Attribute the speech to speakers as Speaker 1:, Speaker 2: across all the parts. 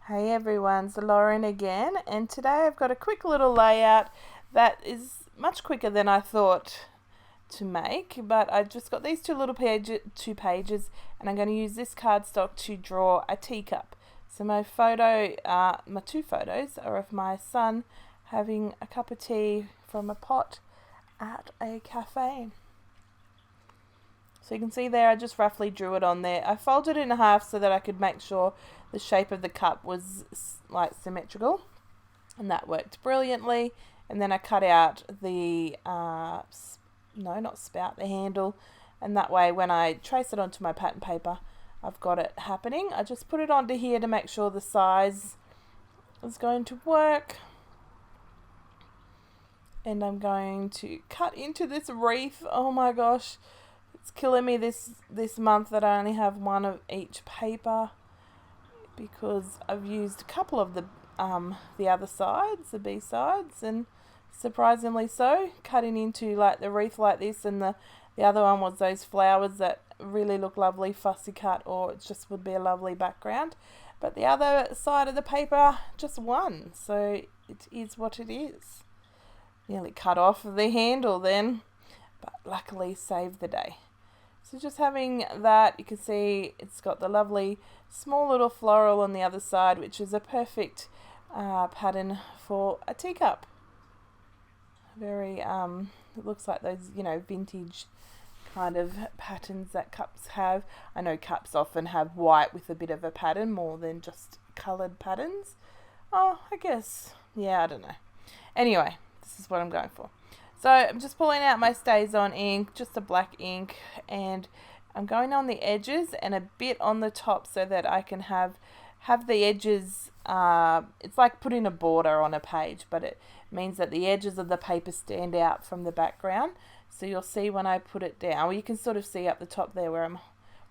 Speaker 1: Hey everyone, it's Lauren again, and today I've got a quick little layout that is much quicker than I thought to make, but I've just got these two pages, and I'm going to use this cardstock to draw a teacup. So my two photos are of my son having a cup of tea from a pot at a cafe. So you can see there, I just roughly drew it on there. I folded it in half so that I could make sure the shape of the cup was like symmetrical, and that worked brilliantly. And then I cut out the the handle, and that way when I trace it onto my pattern paper, I've got it happening. I just put it onto here to make sure the size is going to work. And I'm going to cut into this wreath. Oh my gosh, it's killing me this month that I only have one of each paper, because I've used a couple of the other sides, the B sides, and surprisingly so, cutting into like the wreath like this, and the other one was those flowers that really look lovely, fussy cut, or it just would be a lovely background. But the other side of the paper, just one, so it is what it is. Nearly cut off the handle then, but luckily saved the day. So just having that, you can see it's got the lovely small little floral on the other side, which is a perfect pattern for a teacup. Very, it looks like those, vintage kind of patterns that cups have. I know cups often have white with a bit of a pattern more than just coloured patterns. Oh, I guess, yeah, I don't know. Anyway, this is what I'm going for. So I'm just pulling out my StazOn ink, just a black ink, and I'm going on the edges and a bit on the top so that I can have the edges, it's like putting a border on a page, but it means that the edges of the paper stand out from the background. So you'll see when I put it down, well, you can sort of see up the top there where I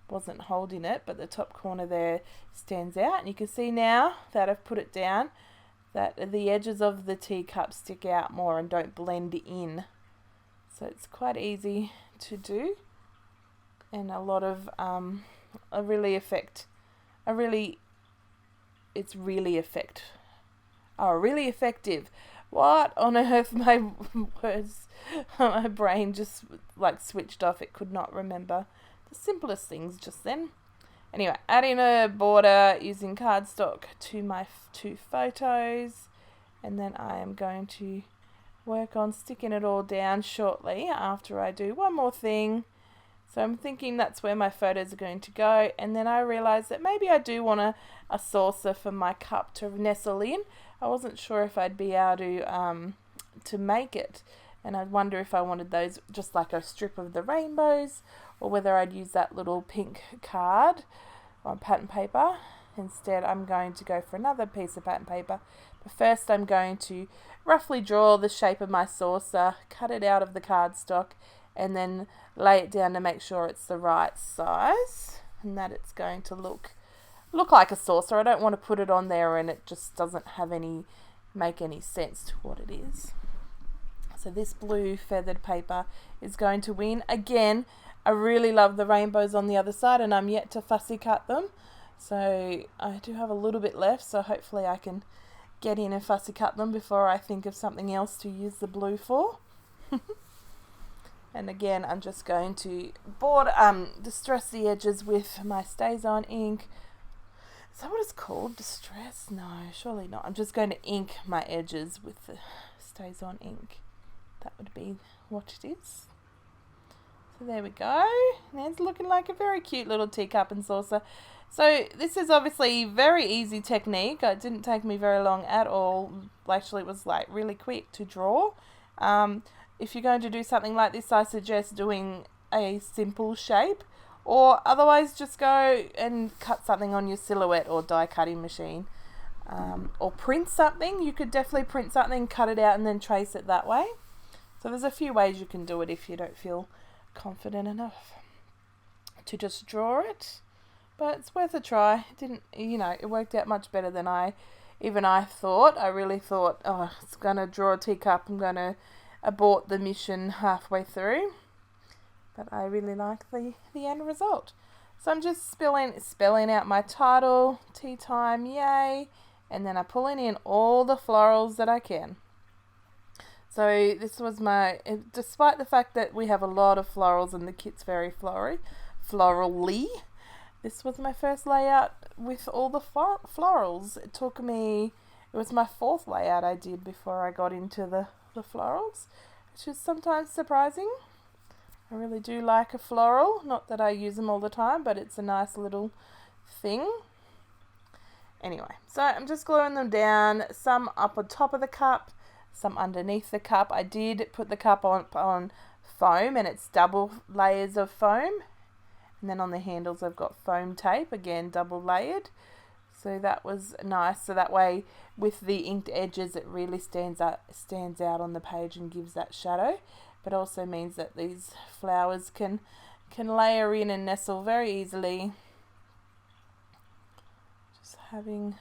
Speaker 1: wasn't holding it, but the top corner there stands out. And you can see now that I've put it down, that the edges of the teacup stick out more and don't blend in. So it's quite easy to do, and a lot of really effective. What on earth? My words, my brain just like switched off. It could not remember the simplest things just then. Anyway, adding a border using cardstock to my two photos, and then I am going to work on sticking it all down shortly after I do one more thing. So I'm thinking that's where my photos are going to go, and then I realised that maybe I do want a saucer for my cup to nestle in. I wasn't sure if I'd be able to make it, and I wonder if I wanted those just like a strip of the rainbows, or whether I'd use that little pink card on pattern paper. Instead, I'm going to go for another piece of pattern paper. But first, I'm going to roughly draw the shape of my saucer, cut it out of the cardstock, and then lay it down to make sure it's the right size and that it's going to look like a saucer. I don't want to put it on there and it just doesn't make any sense to what it is. So this blue feathered paper is going to win. Again, I really love the rainbows on the other side, and I'm yet to fussy cut them. So I do have a little bit left, so hopefully I can get in and fussy cut them before I think of something else to use the blue for. And again, I'm just going to distress the edges with my StazOn ink. Is that what it's called? Distress? No, surely not. I'm just going to ink my edges with the StazOn ink. That would be what it is. So there we go. And it's looking like a very cute little teacup and saucer. So this is obviously very easy technique. It didn't take me very long at all. Actually, it was like really quick to draw. If you're going to do something like this, I suggest doing a simple shape, or otherwise just go and cut something on your silhouette or die cutting machine, or print something. You could definitely print something, cut it out, and then trace it that way. So there's a few ways you can do it if you don't feel confident enough to just draw it, but it's worth a try. It worked out much better than I thought. I really thought, oh, it's gonna draw a teacup, I'm gonna abort the mission halfway through, but I really like the end result. So I'm just spelling out my title, Tea Time, yay, and then I'm pulling in all the florals that I can. So this was despite the fact that we have a lot of florals and the kit's very florally, this was my first layout with all the florals. It was my fourth layout I did before I got into the florals, which is sometimes surprising. I really do like a floral, not that I use them all the time, but it's a nice little thing. Anyway, so I'm just gluing them down, some up on top of the cup, some underneath the cup. I did put the cup on foam, and it's double layers of foam. And then on the handles I've got foam tape, again double layered. So that was nice. So that way with the inked edges it really stands out on the page and gives that shadow. But also means that these flowers can layer in and nestle very easily. Just having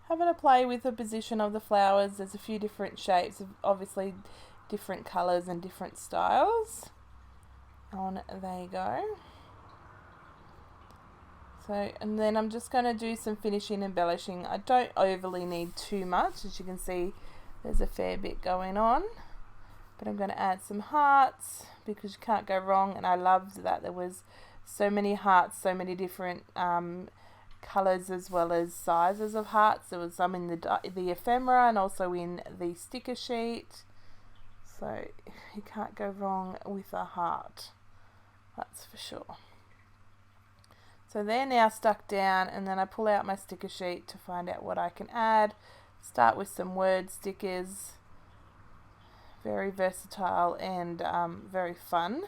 Speaker 1: a play with the position of the flowers. There's a few different shapes, obviously different colours and different styles. There you go. So, and then I'm just going to do some finishing embellishing. I don't overly need too much. As you can see, there's a fair bit going on. But I'm going to add some hearts because you can't go wrong. And I loved that there was so many hearts, so many different colours as well as sizes of hearts. There was some in the ephemera and also in the sticker sheet. So you can't go wrong with a heart. That's for sure. So they're now stuck down, and then I pull out my sticker sheet to find out what I can add. Start with some word stickers. Very versatile and very fun.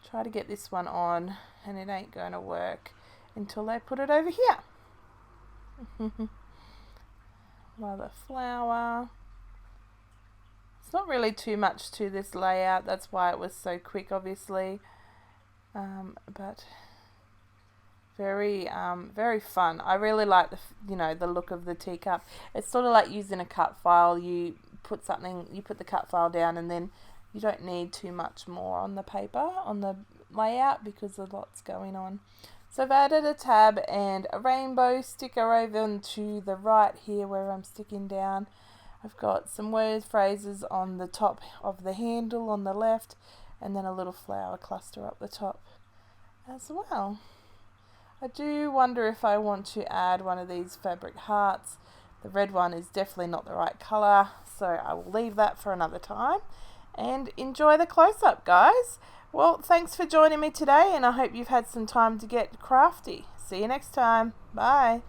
Speaker 1: Try to get this one on, and it ain't going to work until I put it over here. Another flower. It's not really too much to this layout. That's why it was so quick, obviously. But very fun. I really like the look of the teacup. It's sort of like using a cut file. You put the cut file down, and then you don't need too much more on the paper, on the layout, because there's lots going on. So I've added a tab and a rainbow sticker over to the right here where I'm sticking down. I've got some word phrases on the top of the handle on the left, and then a little flower cluster up the top as well. I do wonder if I want to add one of these fabric hearts. The red one is definitely not the right colour, so I will leave that for another time. And enjoy the close-up, guys. Well, thanks for joining me today, and I hope you've had some time to get crafty. See you next time. Bye.